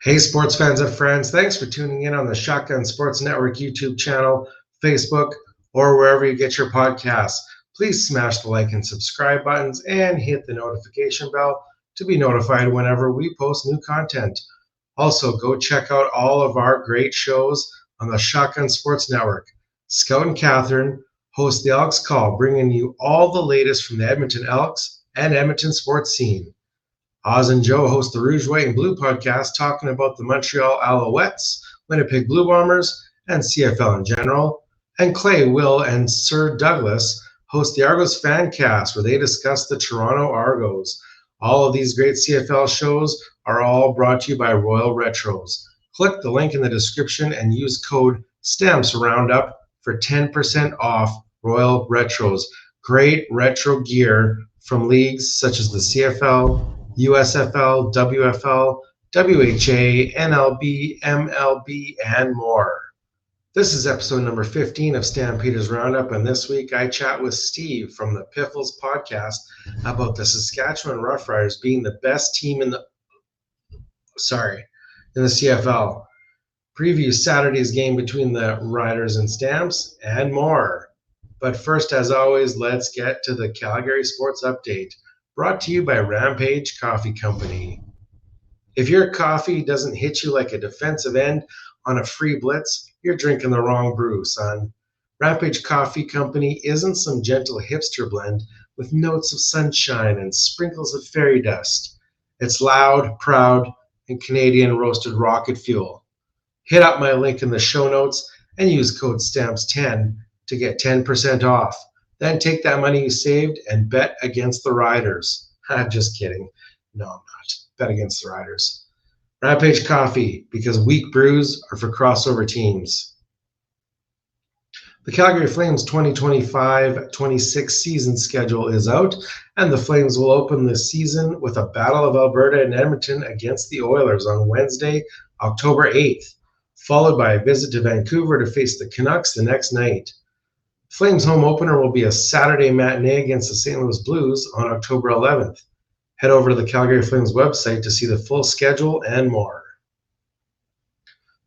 Hey, sports fans and friends, thanks for tuning in on the Shotgun Sports Network YouTube channel, Facebook, or wherever you get your podcasts. Please smash the like and subscribe buttons and hit the notification bell to be notified whenever we post new content. Also, go check out all of our great shows on the Shotgun Sports Network. Scout and Catherine host the Elks Call, bringing you all the latest from the Edmonton Elks and Edmonton sports scene. Oz and Joe host the Rouge, White, and Blue podcast, talking about the Montreal Alouettes, Winnipeg Blue Bombers, and CFL in general. And Clay, Will, and Sir Douglas host the Argos Fancast, where they discuss the Toronto Argos. All of these great CFL shows are all brought to you by Royal Retros. Click the link in the description and use code Stampeders Roundup for 10% off Royal Retros. Great retro gear from leagues such as the CFL, USFL, WFL, WHA, NLB, MLB, and more. This is episode number 15 of Stampeders Roundup, and this week I chat with Steve from the Piffles Podcast about the Saskatchewan Roughriders being the best team in the CFL. Preview Saturday's game between the Riders and Stamps, and more. But first, as always, let's get to the Calgary Sports Update, brought to you by Rampage Coffee Company. If your coffee doesn't hit you like a defensive end on a free blitz, you're drinking the wrong brew, son. Rampage Coffee Company isn't some gentle hipster blend with notes of sunshine and sprinkles of fairy dust. It's loud, proud, and Canadian roasted rocket fuel. Hit up my link in the show notes and use code STAMPS10 to get 10% off. Then take that money you saved and bet against the Riders. I'm just kidding. No, I'm not. Bet against the Riders. Rampage Coffee, because weak brews are for crossover teams. The Calgary Flames 2025-26 season schedule is out, and the Flames will open the season with a Battle of Alberta in Edmonton against the Oilers on Wednesday, October 8th, followed by a visit to Vancouver to face the Canucks the next night. Flames home opener will be a Saturday matinee against the St. Louis Blues on October 11th. Head over to the Calgary Flames website to see the full schedule and more.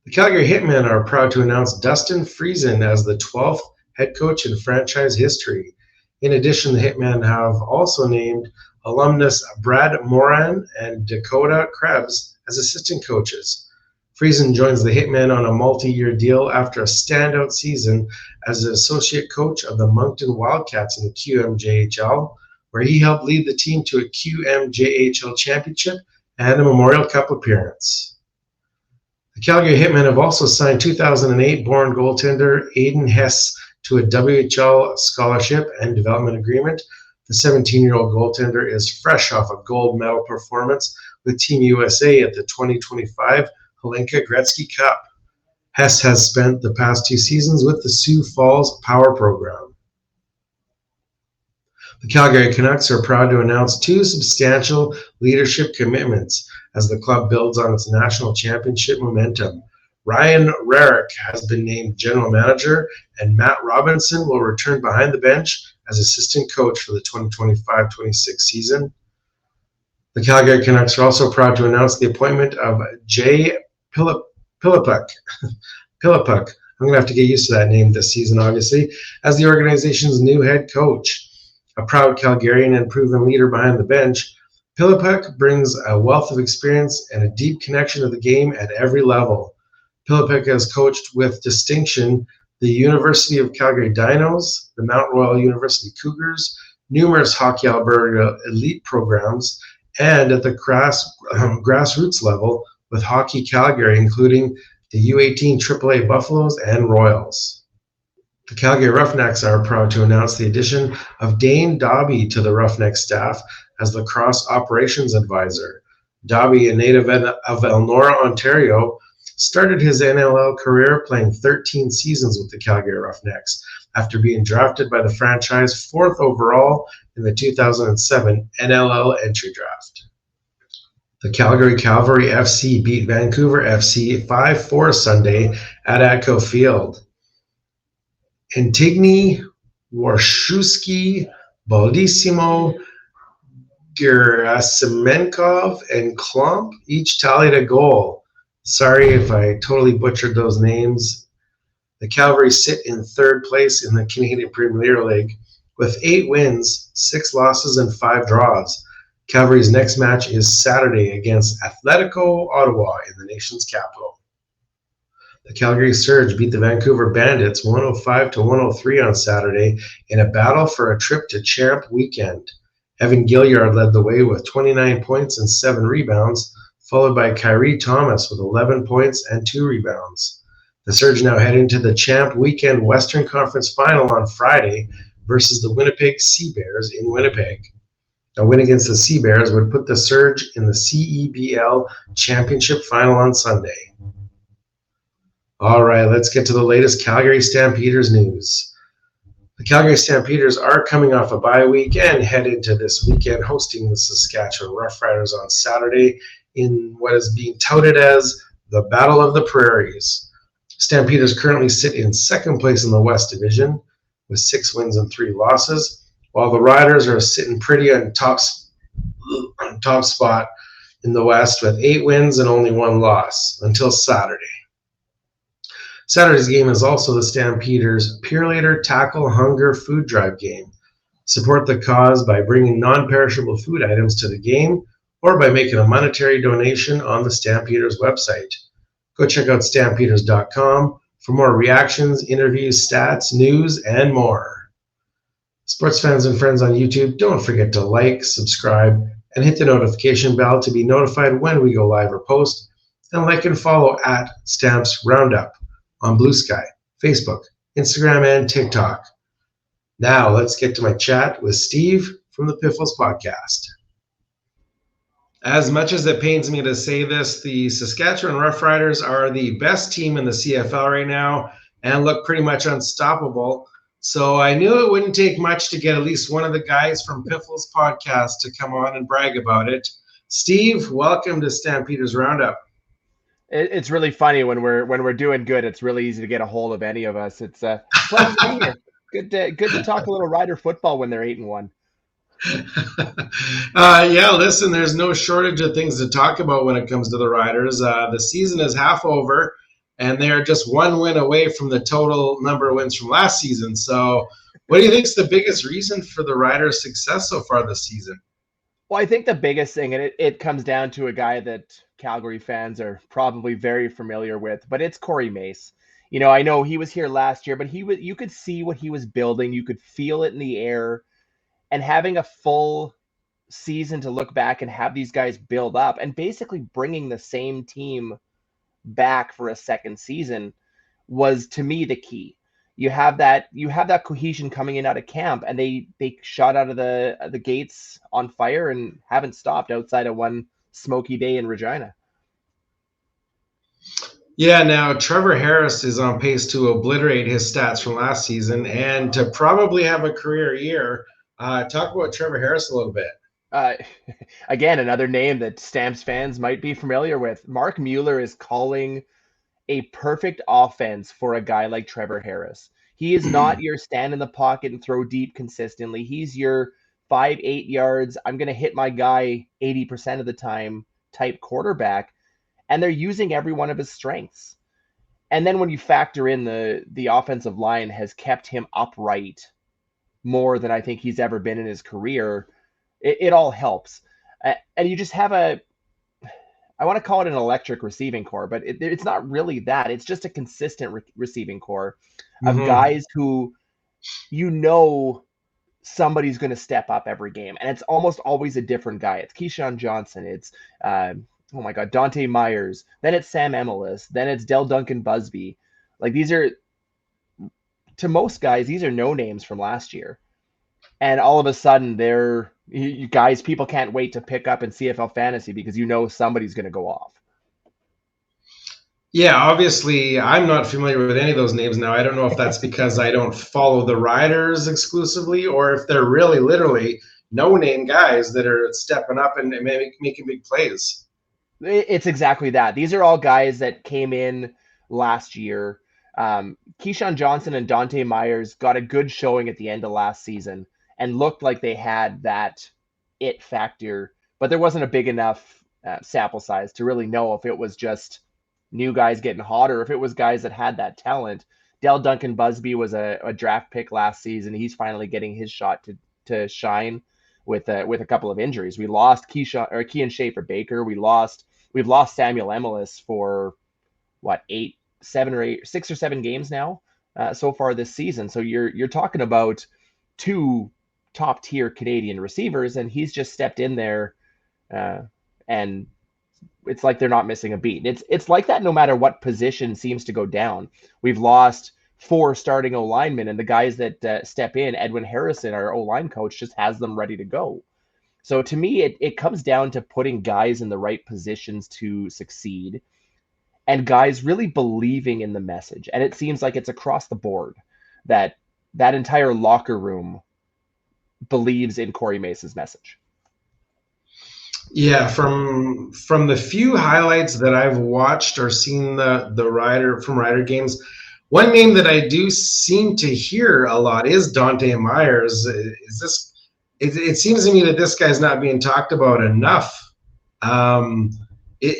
The Calgary Hitmen are proud to announce Dustin Friesen as the 12th head coach in franchise history. In addition, the Hitmen have also named alumnus Brad Moran and Dakota Krebs as assistant coaches. Friesen joins the Hitmen on a multi-year deal after a standout season as an associate coach of the Moncton Wildcats in the QMJHL, where he helped lead the team to a QMJHL championship and a Memorial Cup appearance. The Calgary Hitmen have also signed 2008-born goaltender Aiden Hess to a WHL scholarship and development agreement. The 17-year-old goaltender is fresh off a gold medal performance with Team USA at the 2025 Hlinka Gretzky Cup. Hess has spent the past 2 seasons with the Sioux Falls Power Program. The Calgary Canucks are proud to announce 2 substantial leadership commitments as the club builds on its national championship momentum. Ryan Rarick has been named general manager, and Matt Robinson will return behind the bench as assistant coach for the 2025-26 season. The Calgary Canucks are also proud to announce the appointment of Jay Pilipuk. I'm going to have to get used to that name this season, obviously, as the organization's new head coach. A proud Calgarian and proven leader behind the bench, Pilipuk brings a wealth of experience and a deep connection to the game at every level. Pilipuk has coached with distinction the University of Calgary Dinos, the Mount Royal University Cougars, numerous Hockey Alberta elite programs, and at the grassroots level with Hockey Calgary, including the U18 AAA Buffaloes and Royals. The Calgary Roughnecks are proud to announce the addition of Dane Dobby to the Roughneck staff as lacrosse operations advisor. Dobby, a native of Elnora, Ontario, started his NLL career playing 13 seasons with the Calgary Roughnecks after being drafted by the franchise 4th overall in the 2007 NLL entry draft. The Calgary Cavalry FC beat Vancouver FC 5-4 Sunday at Atco Field. Antigny, Warshawski, Baldissimo, Gerasimenkov, and Klump each tallied a goal. Sorry if I totally butchered those names. The Cavalry sit in third place in the Canadian Premier League with 8 wins, 6 losses, and 5 draws. Cavalry's next match is Saturday against Atletico Ottawa in the nation's capital. The Calgary Surge beat the Vancouver Bandits 105-103 on Saturday in a battle for a trip to Champ Weekend. Evan Gilliard led the way with 29 points and 7 rebounds, followed by Kyrie Thomas with 11 points and 2 rebounds. The Surge now head into the Champ Weekend Western Conference Final on Friday versus the Winnipeg Sea Bears in Winnipeg. A win against the Sea Bears would put the Surge in the CEBL Championship Final on Sunday. All right, let's get to the latest Calgary Stampeders news. The Calgary Stampeders are coming off a bye week and head into this weekend hosting the Saskatchewan Roughriders on Saturday in what is being touted as the Battle of the Prairies. Stampeders currently sit in second place in the West Division with 6 wins and 3 losses, while the Riders are sitting pretty on top spot in the West with 8 wins and only 1 loss until Saturday. Saturday's game is also the Stampeders' Purelator Tackle Hunger Food Drive game. Support the cause by bringing non-perishable food items to the game or by making a monetary donation on the Stampeders website. Go check out stampeders.com for more reactions, interviews, stats, news, and more. Sports fans and friends on YouTube, don't forget to like, subscribe, and hit the notification bell to be notified when we go live or post, and like and follow at Stamps Roundup on Blue Sky, Facebook, Instagram, and TikTok. Now let's get to my chat with Steve from the Piffles Podcast. As much as it pains me to say this, the Saskatchewan Roughriders are the best team in the CFL right now and look pretty much unstoppable. So I knew it wouldn't take much to get at least one of the guys from Piffles Podcast to come on and brag about it. Steve, welcome to Stampeders Roundup. It's really funny when we're doing good. It's really easy to get a hold of any of us. It's a pleasure to be here. Good to talk a little Rider football when they're 8-1. Yeah, listen, there's no shortage of things to talk about when it comes to the Riders. The season is half over, and they are just 1 win away from the total number of wins from last season. So what do you think is the biggest reason for the Riders' success so far this season? Well, I think the biggest thing, and it comes down to a guy that Calgary fans are probably very familiar with, but it's Corey Mace. You know, I know he was here last year, but you could see what he was building. You could feel it in the air. And having a full season to look back and have these guys build up and basically bringing the same team back for a second season was, to me, the key. You have that cohesion coming in out of camp, and they shot out of the gates on fire and haven't stopped outside of one smoky day in Regina. Yeah, now Trevor Harris is on pace to obliterate his stats from last season and to probably have a career year. Talk about Trevor Harris a little bit. Again, another name that Stamps fans might be familiar with. Mark Mueller is calling a perfect offense for a guy like Trevor Harris. He is not your stand in the pocket and throw deep consistently. He's your 5-8 yards, I'm going to hit my guy 80% of the time type quarterback. And they're using every one of his strengths. And then when you factor in the offensive line has kept him upright more than I think he's ever been in his career, it all helps. And you just have I want to call it an electric receiving core, but it's not really that. It's just a consistent receiving core of guys who, somebody's going to step up every game. And it's almost always a different guy. It's Keyshawn Johnson. It's, Dante Myers. Then it's Sam Emelis. Then it's Del Duncan Busby. Like, these are, to most guys, these are no names from last year. And all of a sudden, they're, you guys, people can't wait to pick up in CFL fantasy because somebody's going to go off. Yeah, obviously, I'm not familiar with any of those names now. I don't know if that's because I don't follow the Riders exclusively or if they're really literally no-name guys that are stepping up and making big plays. It's exactly that. These are all guys that came in last year. Keyshawn Johnson and Dante Myers got a good showing at the end of last season and looked like they had that it factor, but there wasn't a big enough sample size to really know if it was just new guys getting hot, or if it was guys that had that talent. Dell Duncan Busby was a draft pick last season. He's finally getting his shot to shine with a couple of injuries. We lost Kean Schaefer Baker. We've lost Samuel Emelis for what 6 or 7 games now so far this season. So you're talking about 2 top tier Canadian receivers, and he's just stepped in there, and it's like they're not missing a beat. It's like that no matter what position seems to go down. We've lost 4 starting O linemen, and the guys that step in, Edwin Harrison, our O line coach, just has them ready to go. So to me, it comes down to putting guys in the right positions to succeed, and guys really believing in the message. And it seems like it's across the board that entire locker room believes in Corey Mason's message. Yeah, from the few highlights that I've watched or seen the Rider games, one name that I do seem to hear a lot is Dante Myers. It seems to me that this guy's not being talked about enough. Do you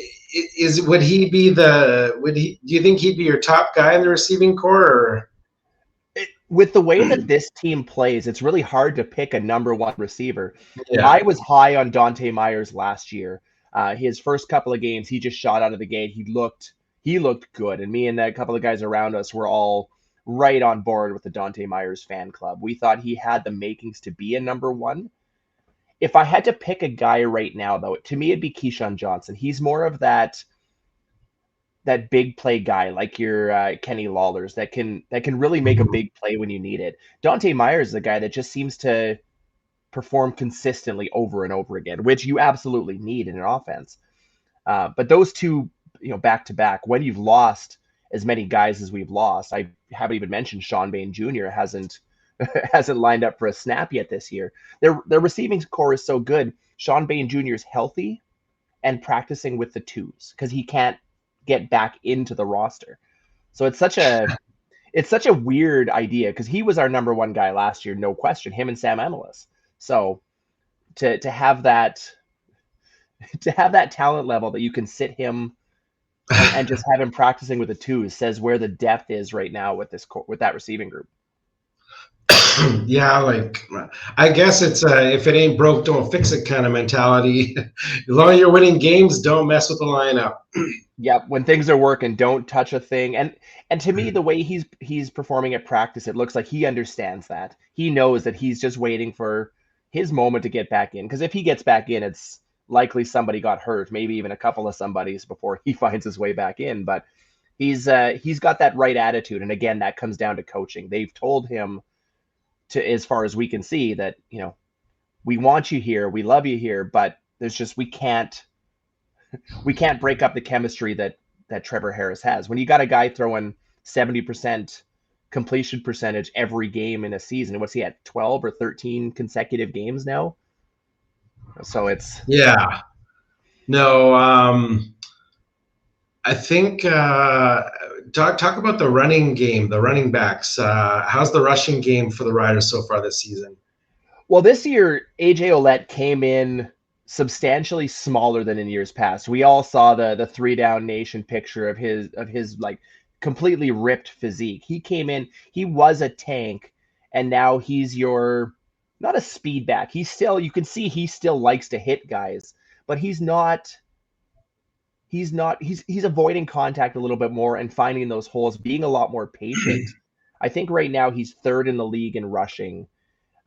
think he'd be your top guy in the receiving core? Or? With the way that this team plays, it's really hard to pick a number one receiver. Yeah. I was high on Dante Myers last year. His first couple of games, he just shot out of the gate. He looked good, and me and a couple of guys around us were all right on board with the Dante Myers fan club. We thought he had the makings to be a number one. If I had to pick a guy right now, though, to me it'd be Keyshawn Johnson. He's more of that big play guy, like your Kenny Lawlers, that can really make a big play when you need it. Dante Myers is a guy that just seems to perform consistently over and over again, which you absolutely need in an offense. But those two, back to back, when you've lost as many guys as we've lost, I haven't even mentioned Sean Bain Jr. hasn't lined up for a snap yet this year. Their receiving core is so good. Sean Bain Jr. is healthy and practicing with the twos because he can't get back into the roster. So it's such a weird idea because he was our number one guy last year, no question, him and Sam Amelis. So to have that talent level that you can sit him and just have him practicing with the twos says where the depth is right now with that receiving group. Yeah, like I guess it's if it ain't broke, don't fix it kind of mentality. As long as you're winning games, don't mess with the lineup. Yeah, when things are working, don't touch a thing. And to me, the way he's performing at practice, it looks like he understands that. He knows that he's just waiting for his moment to get back in. Because if he gets back in, it's likely somebody got hurt, maybe even a couple of somebodies before he finds his way back in. But he's got that right attitude, and again, that comes down to coaching. They've told him, to as far as we can see, that we want you here, we love you here, but there's just we can't break up the chemistry that Trevor Harris has. When you got a guy throwing 70% completion percentage every game in a season, what's he at, 12 or 13 consecutive games now? So it's I think talk about the running game, the running backs. How's the rushing game for the Riders so far this season? Well, this year AJ Ouellette came in substantially smaller than in years past. We all saw the 3-down nation picture of his like completely ripped physique. He came in, he was a tank, and now he's your not a speed back. You can see he still likes to hit guys, but he's avoiding contact a little bit more and finding those holes, being a lot more patient. I think right now he's 3rd in the league in rushing.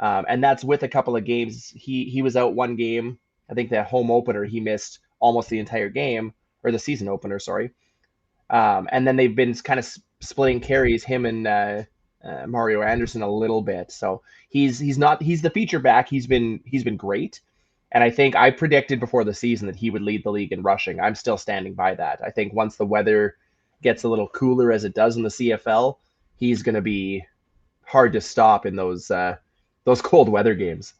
And that's with a couple of games. He was out one game. I think the home opener, he missed almost the entire game, or the season opener, sorry. And then they've been kind of splitting carries, him and Mario Anderson a little bit. So he's the feature back. He's been great. And I think I predicted before the season that he would lead the league in rushing. I'm still standing by that. I think once the weather gets a little cooler as it does in the CFL, he's going to be hard to stop in those cold weather games.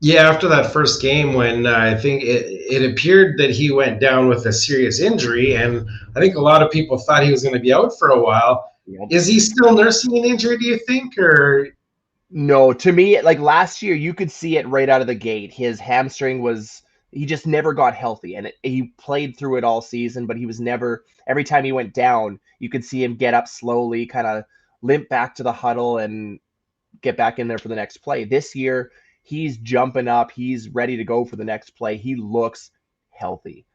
Yeah, after that first game when I think it appeared that he went down with a serious injury, and I think a lot of people thought he was going to be out for a while. Yep. Is he still nursing an injury, do you think, or? No, to me, like last year, you could see it right out of the gate. His hamstring was he just never got healthy, and he played through it all season, but he was never, every time he went down, you could see him get up slowly, kind of limp back to the huddle and get back in there for the next play. This year, he's jumping up. He's ready to go for the next play. He looks healthy.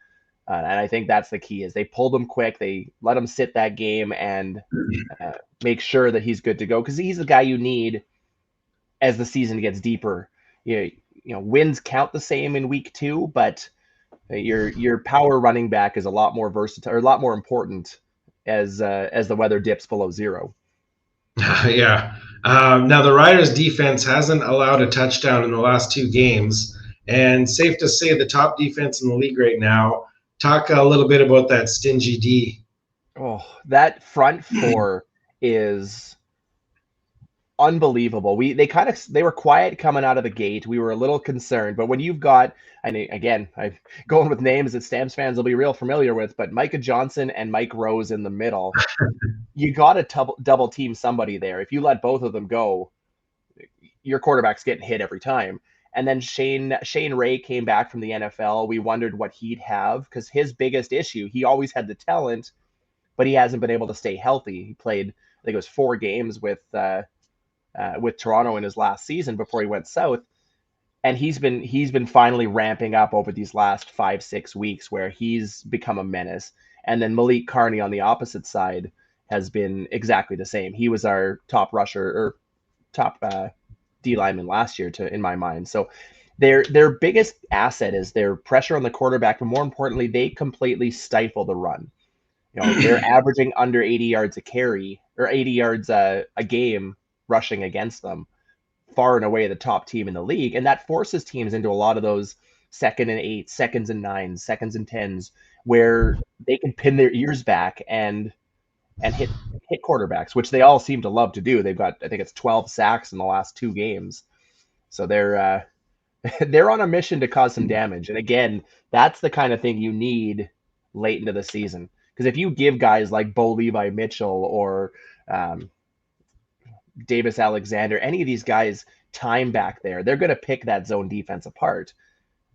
And I think that's the key is they pulled him quick. They let him sit that game and make sure that he's good to go because he's the guy you need as the season gets deeper. You know, wins count the same in week 2, but your power running back is a lot more versatile or a lot more important as the weather dips below 0. Yeah. Now the Riders defense hasn't allowed a touchdown in the last 2 games, and safe to say the top defense in the league right now. Talk a little bit about that stingy D. Oh, that front 4 is unbelievable. They were quiet coming out of the gate. We were a little concerned, but when you've got, I mean, again, I'm going with names that Stamps fans will be real familiar with, but Micah Johnson and Mike Rose in the middle, you got to double team somebody there. If you let both of them go, your quarterback's getting hit every time. And then Shane Ray came back from the NFL. We wondered what he'd have because his biggest issue, he always had the talent, but he hasn't been able to stay healthy. He played, I think it was 4 games with Toronto in his last season before he went south, and he's been finally ramping up over these last 5-6 weeks where he's become a menace. And then Malik Carney on the opposite side has been exactly the same. He was our top rusher or top D lineman last year, in my mind. So their biggest asset is their pressure on the quarterback, but more importantly, they completely stifle the run. You know, they're averaging under 80 yards a carry or 80 yards a game rushing against them, far and away the top team in the league. And that forces teams into a lot of those 2nd and 8, 2nds and 9s, 2nds and 10s, where they can pin their ears back and hit quarterbacks, which they all seem to love to do. They've got, I think it's 12 sacks in the last 2 games. So they're they're on a mission to cause some damage. And again, that's the kind of thing you need late into the season. Because if you give guys like Bo Levi Mitchell or Davis Alexander, any of these guys time back there, they're going to pick that zone defense apart,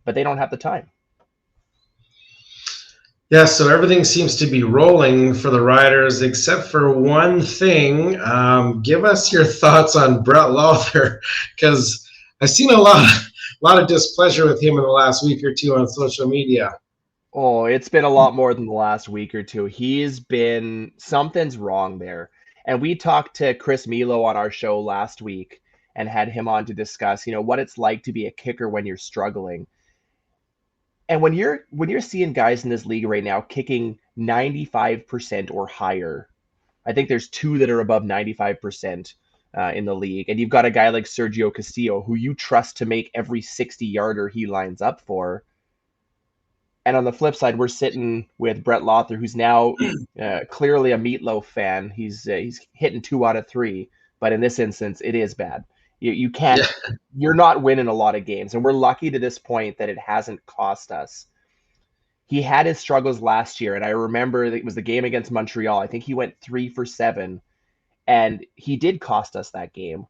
but they don't have the time. Yeah, so everything seems to be rolling for the Riders except for one thing. Give us your thoughts on Brett Lawther, because I've seen a lot of displeasure with him in the last week or 2 on social media. Oh, it's been a lot more than the last week or 2. Something's wrong there. And we talked to Chris Milo on our show last week and had him on to discuss, what it's like to be a kicker when you're struggling. And when you're seeing guys in this league right now kicking 95% or higher, I think there's 2 that are above 95% in the league. And you've got a guy like Sergio Castillo, who you trust to make every 60-yarder he lines up for. And on the flip side, we're sitting with Brett Lawther, who's now clearly a Meatloaf fan. He's hitting 2 out of 3, but in this instance, it is bad. You can't. Yeah. You're not winning a lot of games, and we're lucky to this point that it hasn't cost us. He had his struggles last year, and I remember it was the game against Montreal. I think he went 3 for 7, and he did cost us that game.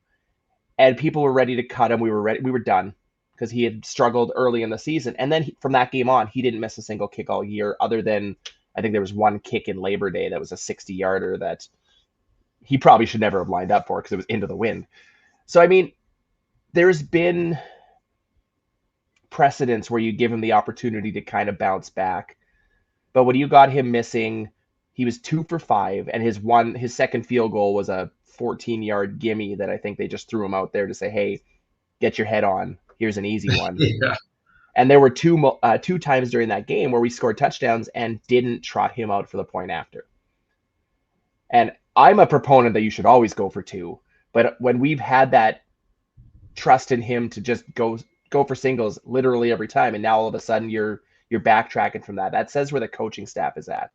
And people were ready to cut him. We were ready. We were done. Because he had struggled early in the season. And then from that game on, he didn't miss a single kick all year, other than I think there was 1 kick in Labor Day that was a 60-yarder that he probably should never have lined up for because it was into the wind. So, I mean, there's been precedents where you give him the opportunity to kind of bounce back. But when you got him missing, he was 2 for 5, and his second field goal was a 14-yard gimme that I think they just threw him out there to say, hey, get your head on. Here's an easy one. Yeah. And there were two times during that game where we scored touchdowns and didn't trot him out for the point after. And I'm a proponent that you should always go for 2. But when we've had that trust in him to just go for singles literally every time, and now all of a sudden you're backtracking from that says where the coaching staff is at.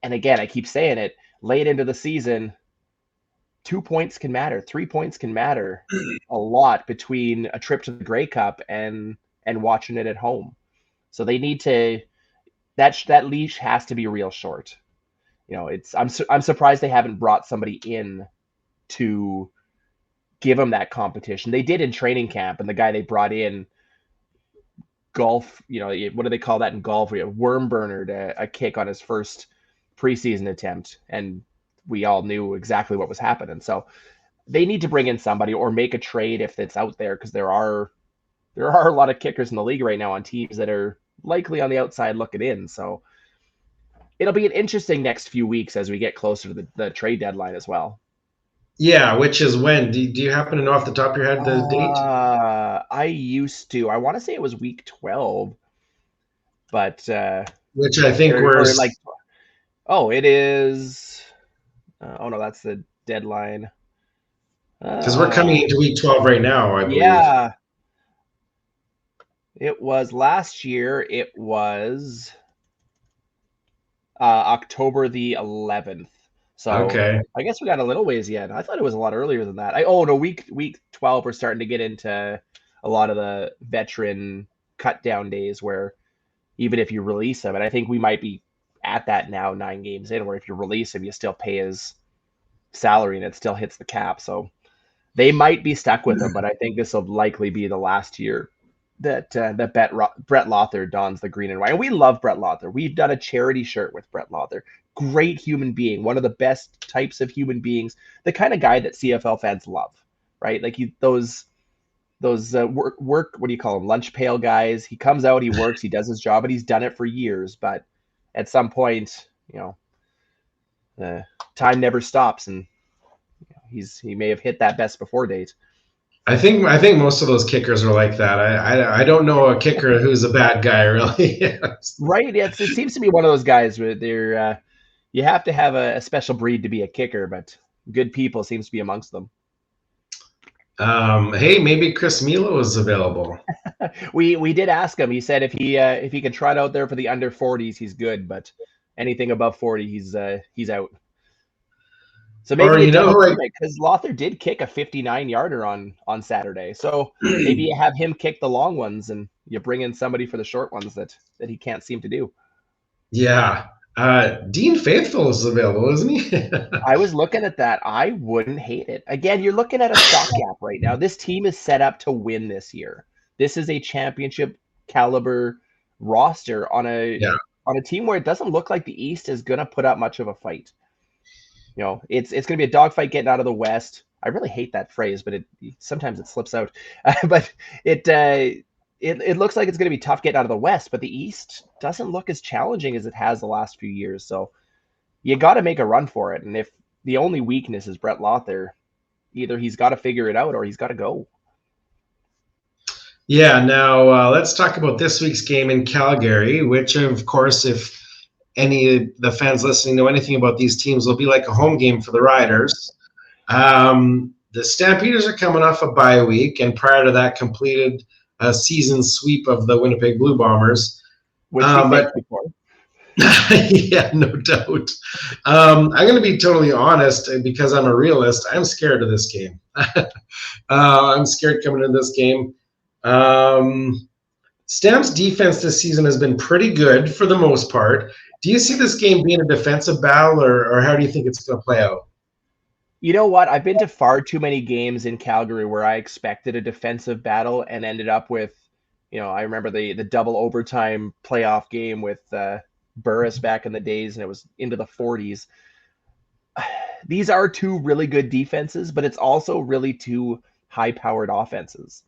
And again, I keep saying it, late into the season, 2 points can matter. 3 points can matter a lot between a trip to the Grey Cup and watching it at home. So they need to, that leash has to be real short. I'm surprised they haven't brought somebody in to give them that competition. They did in training camp, and the guy they brought in golf, what do they call that in golf? We have worm burnered a kick on his first preseason attempt, and we all knew exactly what was happening. So they need to bring in somebody or make a trade if it's out there, because there are a lot of kickers in the league right now on teams that are likely on the outside looking in. So it'll be an interesting next few weeks as we get closer to the trade deadline as well. Yeah, which is when? Do you happen to know off the top of your head the date? I used to. I want to say it was week 12, but which I think we're like, oh, it is. Oh no, that's the deadline. Because we're coming into week 12 right now, I believe. Yeah, it was last year. It was October the 11th. So okay. I guess we got a little ways yet. I thought it was a lot earlier than that. No, week 12, we're starting to get into a lot of the veteran cut down days where even if you release him, and I think we might be at that now 9 games in, where if you release him, you still pay his salary and it still hits the cap. So they might be stuck with him, but I think this will likely be the last year that Brett Lothar dons the green and white. And we love Brett Lothar. We've done a charity shirt with Brett Lothar. Great human being, one of the best types of human beings, the kind of guy that CFL fans love, right? Like those work, what do you call them, lunch pail guys. He comes out, he works, he does his job, and he's done it for years. But at some point, time never stops, and he may have hit that best before date. I think most of those kickers are like that. I don't know a kicker who's a bad guy, really. Right? It seems to be one of those guys where they're you have to have a special breed to be a kicker, but good people seems to be amongst them. Hey, maybe Chris Milo is available. We did ask him. He said if he could trot out there for the under 40s, he's good, but anything above 40, he's out. So maybe because Lothar did kick a 59-yarder on Saturday. So maybe you have him kick the long ones and you bring in somebody for the short ones that he can't seem to do. Yeah. Dean Faithful is available, isn't he? I was looking at that. I wouldn't hate it. Again, you're looking at a stopgap right now. This team is set up to win this year. This is a championship caliber roster on a team where it doesn't look like the East is going to put up much of a fight. It's going to be a dogfight getting out of the West. I really hate that phrase, but sometimes it slips out. But it looks like it's going to be tough getting out of the West, but the East doesn't look as challenging as it has the last few years. So you got to make a run for it. And if the only weakness is Brett Lothar, either he's got to figure it out or he's got to go. Yeah. Now let's talk about this week's game in Calgary, which, of course, if any of the fans listening know anything about these teams, will be like a home game for the Riders. The Stampeders are coming off a bye week, and prior to that, completed a season sweep of the Winnipeg Blue Bombers. Which we thanked before. Yeah, no doubt. I'm going to be totally honest, because I'm a realist. I'm scared of this game. I'm scared coming into this game. Stamps' defense this season has been pretty good for the most part. Do you see this game being a defensive battle, or how do you think it's going to play out? You know what? I've been to far too many games in Calgary where I expected a defensive battle and ended up with, I remember the double overtime playoff game with Burris back in the days, and it was into the 40s. These are two really good defenses, but it's also really two high-powered offenses.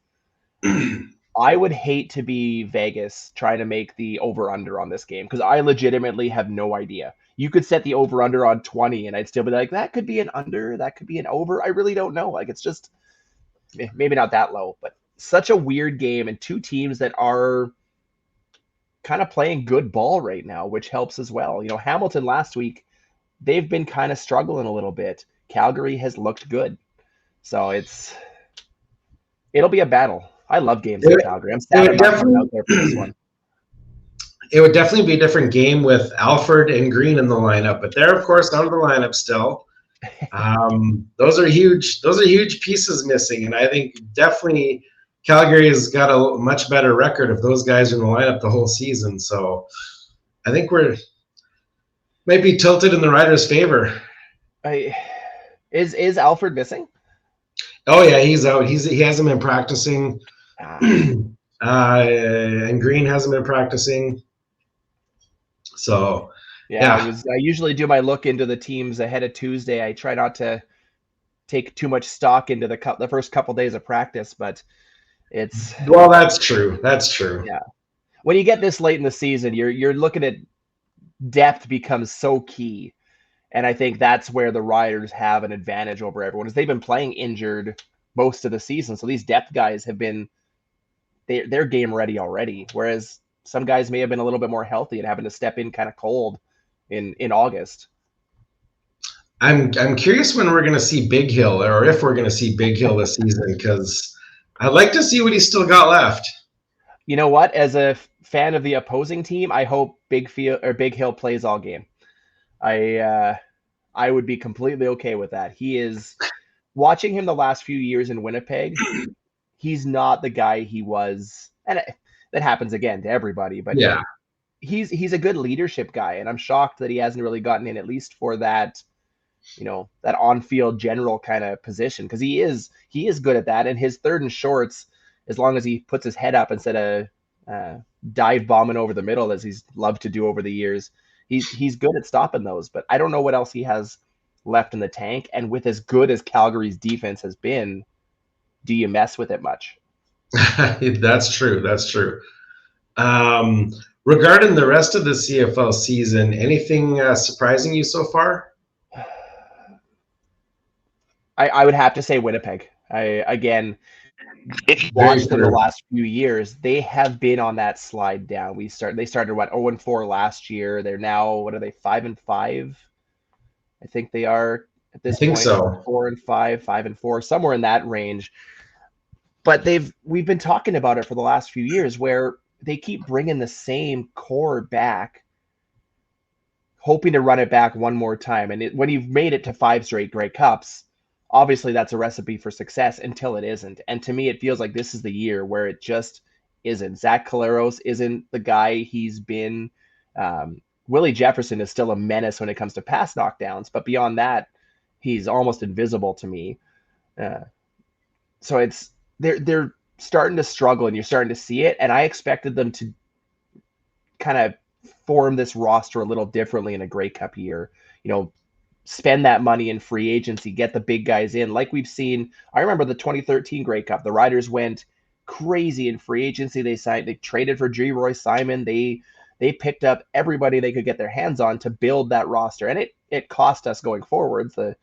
I would hate to be Vegas trying to make the over-under on this game, because I legitimately have no idea. You could set the over-under on 20, and I'd still be like, that could be an under, that could be an over. I really don't know. Like, it's just maybe not that low, but such a weird game, and two teams that are kind of playing good ball right now, which helps as well. Hamilton last week, they've been kind of struggling a little bit. Calgary has looked good. So it'll be a battle. I love games in Calgary. I'm sad I'm not coming out there for this one. It would definitely be a different game with Alford and Green in the lineup, but they're, of course, out of the lineup still. Those are huge pieces missing, and I think definitely Calgary has got a much better record if those guys are in the lineup the whole season. So I think might be tilted in the Riders' favor. Is Alford missing? Oh yeah, he's out. He hasn't been practicing. And Green hasn't been practicing. So, Yeah, yeah. I usually do my look into the teams ahead of Tuesday. I try not to take too much stock into the first couple days of practice, but it's Well, that's true. That's true. yeah. When you get this late in the season, you're looking at depth becomes so key. And I think that's where the Riders have an advantage over everyone, is they've been playing injured most of the season. So these depth guys have been they're game ready already. Whereas some guys may have been a little bit more healthy and having to step in kind of cold in August. I'm curious when we're going to see Big Hill, or if we're going to see Big Hill this season, because I'd like to see what he's still got left. You know what? As a fan of the opposing team, I hope Big Hill plays all game. I would be completely okay with that. He is watching him the last few years in Winnipeg. He's not the guy he was, and that happens again to everybody. But Yeah. he's a good leadership guy, and I'm shocked that he hasn't really gotten in at least for that, that on-field general kind of position, because he is good at that. And his third and shorts, as long as he puts his head up instead of dive bombing over the middle as he's loved to do over the years, he's good at stopping those. But I don't know what else he has left in the tank. And with as good as Calgary's defense has been, do you mess with it much? That's true. That's true. Um, Regarding the rest of the CFL season, anything surprising you so far? I would have to say Winnipeg. Again, if you Very watch them the true. last few years, they have been on that slide down. They started what 0-4 last year. They're now, what are they, 5-5? I think they are at I this think point, so. 4-5, 5-4, somewhere in that range. But we've been talking about it for the last few years, where they keep bringing the same core back, hoping to run it back one more time. And when you've made it to 5 straight Grey Cups, obviously that's a recipe for success until it isn't. And to me, it feels like this is the year where it just isn't. Zach Caleros isn't the guy he's been. Willie Jefferson is still a menace when it comes to pass knockdowns, but beyond that, he's almost invisible to me. So they're starting to struggle, and you're starting to see it. And I expected them to kind of form this roster a little differently in a Grey Cup year. Spend that money in free agency, get the big guys in, like we've seen. I remember the 2013 Grey Cup. The Riders went crazy in free agency. They traded for Roy Simon. They picked up everybody they could get their hands on to build that roster, and it cost us going forwards. The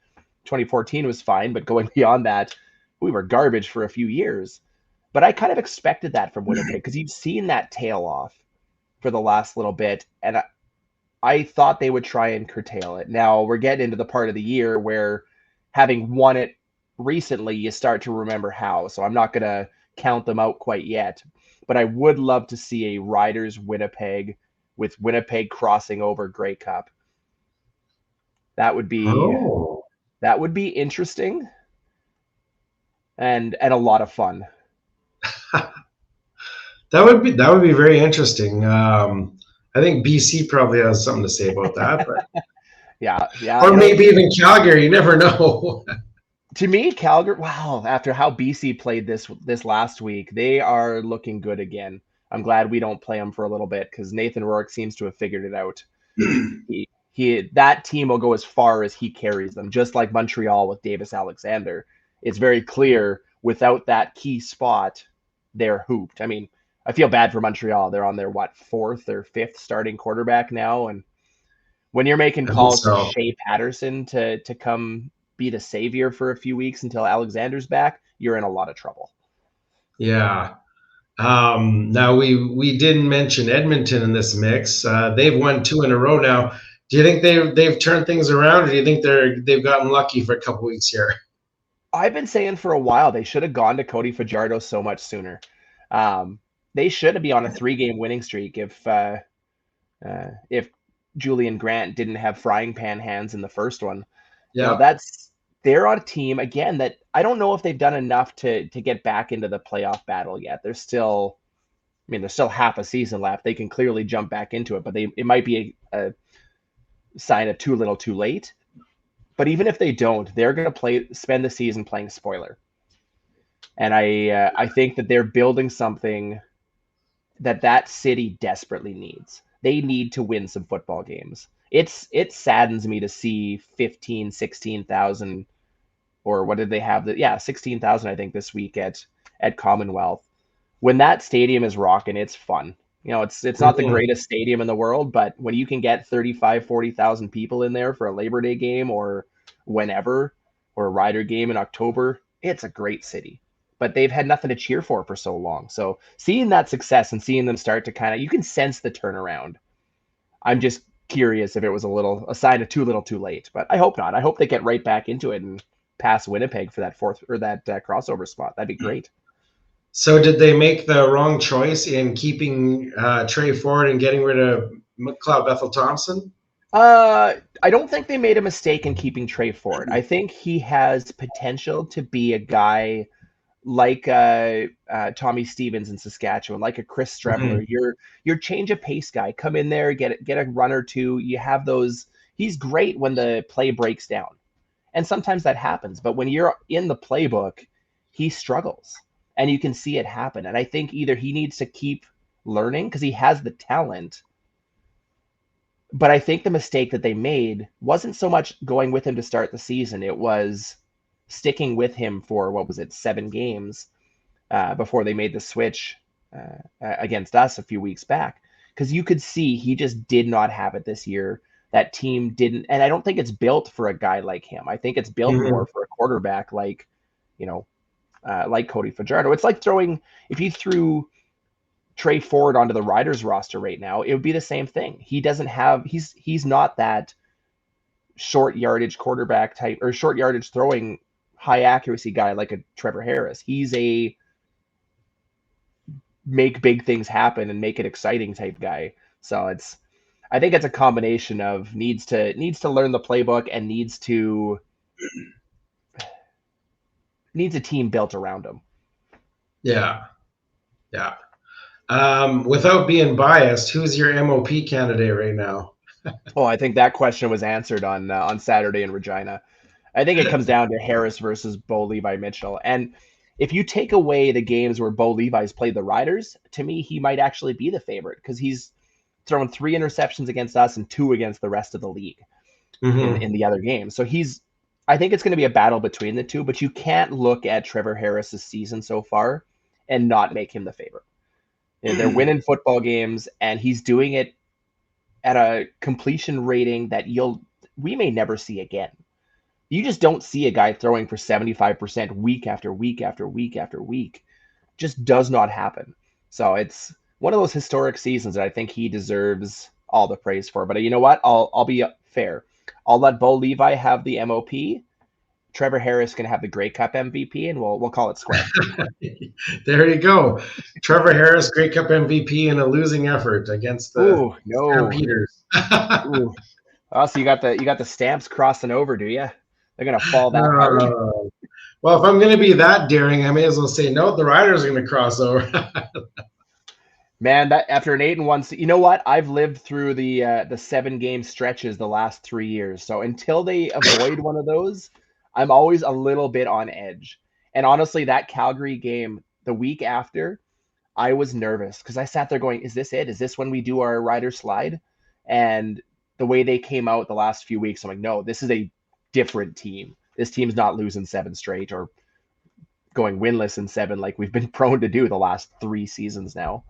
2014 was fine, but going beyond that, we were garbage for a few years. But I kind of expected that from Winnipeg, because you've seen that tail off for the last little bit, and I thought they would try and curtail it. Now we're getting into the part of the year where, having won it recently, you start to remember how. So I'm not going to count them out quite yet, but I would love to see a Riders Winnipeg, with Winnipeg crossing over Grey Cup. That would be Oh, interesting and a lot of fun. that would be very interesting. I think BC probably has something to say about that, but Yeah, or maybe even Calgary. You never know. to me, Calgary, wow, after how BC played this last week, they are looking good again. I'm glad we don't play them for a little bit, because Nathan Rourke seems to have figured it out. That team will go as far as he carries them, just like Montreal with Davis Alexander. It's very clear, without that key spot, they're hooped. I mean, I feel bad for Montreal. They're on their fourth or fifth starting quarterback now, and when you're making I think calls to so. Shea Patterson to come be the savior for a few weeks until Alexander's back, you're in a lot of trouble. Yeah. Now we didn't mention Edmonton in this mix. They've won 2 in a row now. Do you think they've turned things around, or do you think they've gotten lucky for a couple weeks here? I've been saying for a while they should have gone to Cody Fajardo so much sooner. They should be on a 3-game winning streak if Julian Grant didn't have frying pan hands in the first one. Yeah. They're on a team again that I don't know if they've done enough to get back into the playoff battle yet. There's still half a season left. They can clearly jump back into it, but it might be a sign of too little, too late. But even if they don't, they're going to spend the season playing spoiler. And I think that they're building something that city desperately needs. They need to win some football games. It saddens me to see 15, 16,000, or what did they have? 16,000 I think this week at Commonwealth. When that stadium is rocking, it's fun. It's not the greatest stadium in the world, but when you can get 35, 40,000 people in there for a Labor Day game or whenever, or a Rider game in October, it's a great city. But they've had nothing to cheer for so long. So seeing that success and seeing them start to kind of, you can sense the turnaround. I'm just curious if it was a sign of too little too late, but I hope not. I hope they get right back into it and pass Winnipeg for that fourth or that crossover spot. That'd be great. So did they make the wrong choice in keeping Trey Ford and getting rid of McLeod Bethel Thompson? I don't think they made a mistake in keeping Trey Ford. I think he has potential to be a guy like Tommy Stevens in Saskatchewan, like a Chris Streveler, your change of pace guy. Come in there, get a run or two. You have those. He's great when the play breaks down, and sometimes that happens. But when you're in the playbook, he struggles, and you can see it happen. And I think either he needs to keep learning because he has the talent. But I think the mistake that they made wasn't so much going with him to start the season. It was sticking with him for, 7 games before they made the switch against us a few weeks back. Because you could see he just did not have it this year. That team didn't, and I don't think it's built for a guy like him. I think it's built more for a quarterback like Cody Fajardo. It's like if you threw Trey Ford onto the Riders roster right now, it would be the same thing. He's not that short yardage quarterback type or short yardage throwing high accuracy guy like a Trevor Harris. He's a make big things happen and make it exciting type guy. So I think it's a combination of needs to learn the playbook and needs a team built around him. Yeah. Without being biased, who's your MOP candidate right now? I think that question was answered on Saturday in Regina. I think it comes down to Harris versus Bo Levi Mitchell. And if you take away the games where Bo Levi's played the Riders, to me, he might actually be the favorite because he's thrown 3 interceptions against us and 2 against the rest of the league in the other games. So I think it's going to be a battle between the two, but you can't look at Trevor Harris's season so far and not make him the favorite. They're winning football games, and he's doing it at a completion rating that we may never see again. You just don't see a guy throwing for 75% week after week after week after week. Just does not happen. So it's one of those historic seasons that I think he deserves all the praise for. But you know what? I'll be fair. I'll let Bo Levi have the MOP. Trevor Harris can have the Grey Cup MVP, and we'll call it square. There you go. Trevor Harris, Grey Cup MVP in a losing effort against the Stampeders. Oh, so you got the Stamps crossing over, do you? They're gonna fall that hard. Well, if I'm gonna be that daring, I may as well say no. The Riders are gonna cross over. Man, that after an 8-1, you know what? I've lived through the 7-game stretches the last 3 years. So until they avoid one of those, I'm always a little bit on edge. And honestly, that Calgary game the week after, I was nervous because I sat there going, is this it? Is this when we do our Rider slide? And the way they came out the last few weeks, I'm like, no, this is a different team. This team's not losing 7 straight or going winless in 7 like we've been prone to do the last 3 seasons now.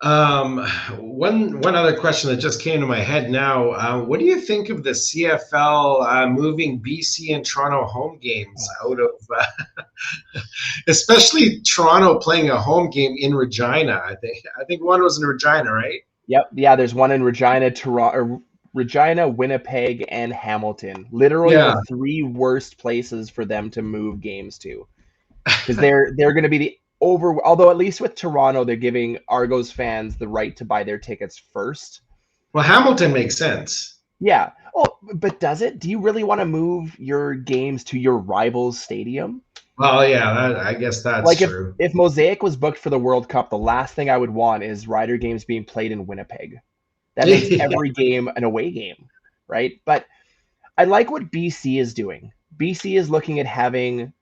One other question that just came to my head now. What do you think of the CFL moving BC and Toronto home games out of, especially Toronto playing a home game in Regina? I think one was in Regina, right? Yep. Yeah, there's one in Regina, Regina, Winnipeg, and Hamilton. Literally the 3 worst places for them to move games to, because they're going to be the although at least with Toronto, they're giving Argos fans the right to buy their tickets first. Well, Hamilton makes sense. Yeah. Oh, but does it? Do you really want to move your games to your rival's stadium? Well, yeah, I guess that's true. If Mosaic was booked for the World Cup, the last thing I would want is Rider games being played in Winnipeg. That makes every game an away game, right? But I like what BC is doing. BC is looking at having,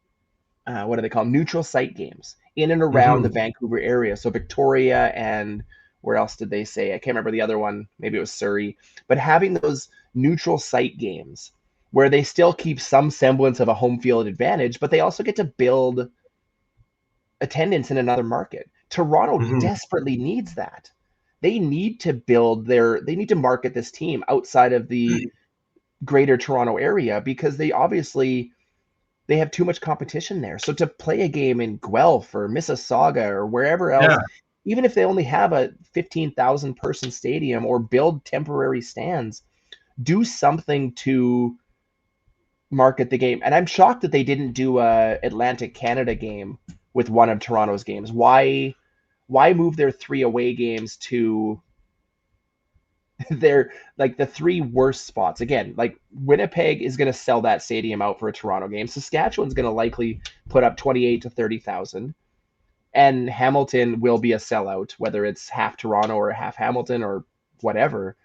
what do they call them? Neutral site games. in and around the Vancouver area. So Victoria and where else did they say? I can't remember the other one. Maybe it was Surrey. But having those neutral site games where they still keep some semblance of a home field advantage, but they also get to build attendance in another market. Toronto desperately needs that. They need to they need to market this team outside of the greater Toronto area because they have too much competition there. So to play a game in Guelph or Mississauga or wherever else, even if they only have a 15,000 person stadium or build temporary stands, do something to market the game. And I'm shocked that they didn't do a Atlantic Canada game with one of Toronto's games. Why move their 3 away games to their the 3 worst spots? Again, Winnipeg is going to sell that stadium out for a Toronto game. Saskatchewan's going to likely put up 28 to 30,000. And Hamilton will be a sellout, whether it's half Toronto or half Hamilton or whatever.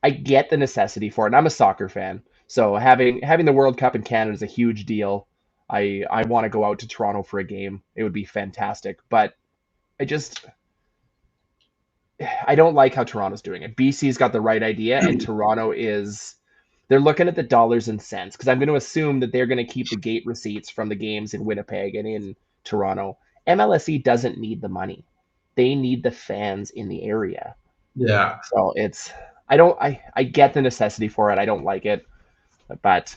I get the necessity for it. And I'm a soccer fan. So having the World Cup in Canada is a huge deal. I want to go out to Toronto for a game. It would be fantastic. But I don't like how Toronto's doing it. BC's got the right idea, and Toronto they're looking at the dollars and cents, because I'm going to assume that they're going to keep the gate receipts from the games in Winnipeg and in Toronto. MLSE doesn't need the money. They need the fans in the area. Yeah. So I get the necessity for it. I don't like it. But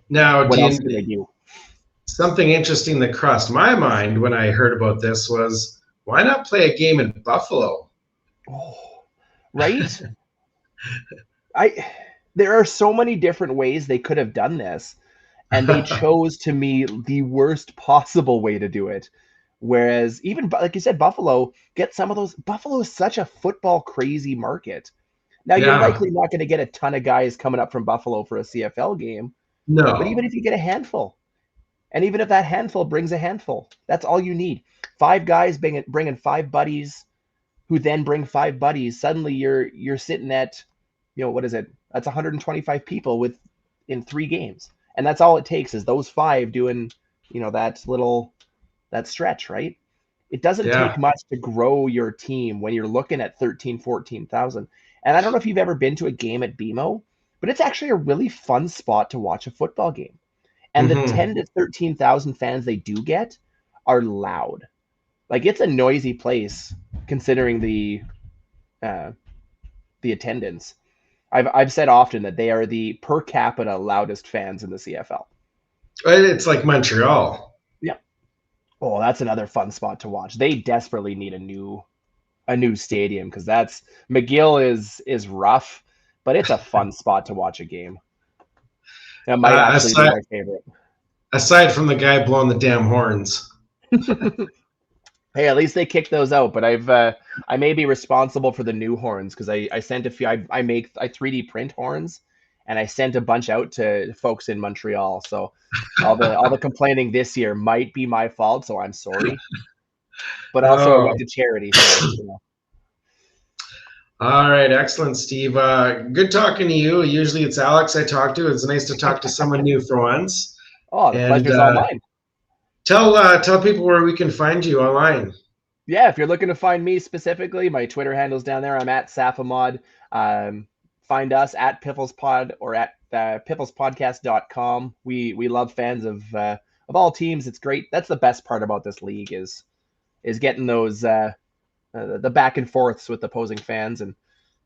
now, what else do they do? Something interesting that crossed my mind when I heard about this was, why not play a game in Buffalo? Oh, right? There are so many different ways they could have done this, and they chose, to me, the worst possible way to do it. Whereas even, like you said, Buffalo, get some of those. Buffalo is such a football crazy market. Now, you're likely not going to get a ton of guys coming up from Buffalo for a CFL game. No. But even if you get a handful, and even if that handful brings a handful, that's all you need. 5 guys bringing 5 buddies, who then bring 5 buddies. Suddenly you're sitting at, what is it? That's 125 people in 3 games. And that's all it takes is those 5 doing, that stretch, right? It doesn't take much to grow your team when you're looking at 13, 14,000. And I don't know if you've ever been to a game at BMO, but it's actually a really fun spot to watch a football game. And the 10 to 13,000 fans they do get are loud. It's a noisy place considering the attendance. I've said often that they are the per capita loudest fans in the CFL. It's like Montreal. Yeah. Oh, that's another fun spot to watch. They desperately need a new stadium, because McGill is rough, but it's a fun spot to watch a game. That might actually be my favorite. Aside from the guy blowing the damn horns. Hey, at least they kicked those out. But I may be responsible for the new horns, because I sent a few. I 3D print horns, and I sent a bunch out to folks in Montreal. So all the complaining this year might be my fault. So I'm sorry. But also it went to charity. So, All right, excellent, Steve. Good talking to you. Usually it's Alex I talk to. It's nice to talk to someone new for once. Oh, the pleasure's all mine. Tell people where we can find you online. Yeah, if you're looking to find me specifically, my Twitter handle's down there. I'm at Safamod. Find us at Piffles Pod or at pifflespodcast.com. We love fans of all teams. It's great. That's the best part about this league is getting those the back and forths with opposing fans, and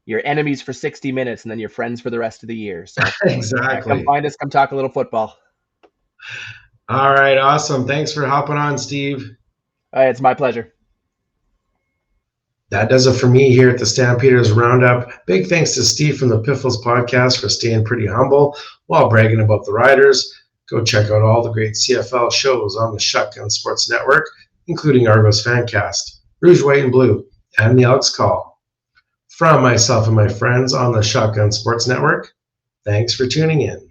your enemies for 60 minutes and then your friends for the rest of the year. So exactly. Come find us. Come talk a little football. All right. Awesome. Thanks for hopping on, Steve. It's my pleasure. That does it for me here at the Stampeders Roundup. Big thanks to Steve from the Piffles Podcast for staying pretty humble while bragging about the Riders. Go check out all the great CFL shows on the Shotgun Sports Network, including Argos Fancast, Rouge, White, and Blue, and the Elks Call. From myself and my friends on the Shotgun Sports Network, thanks for tuning in.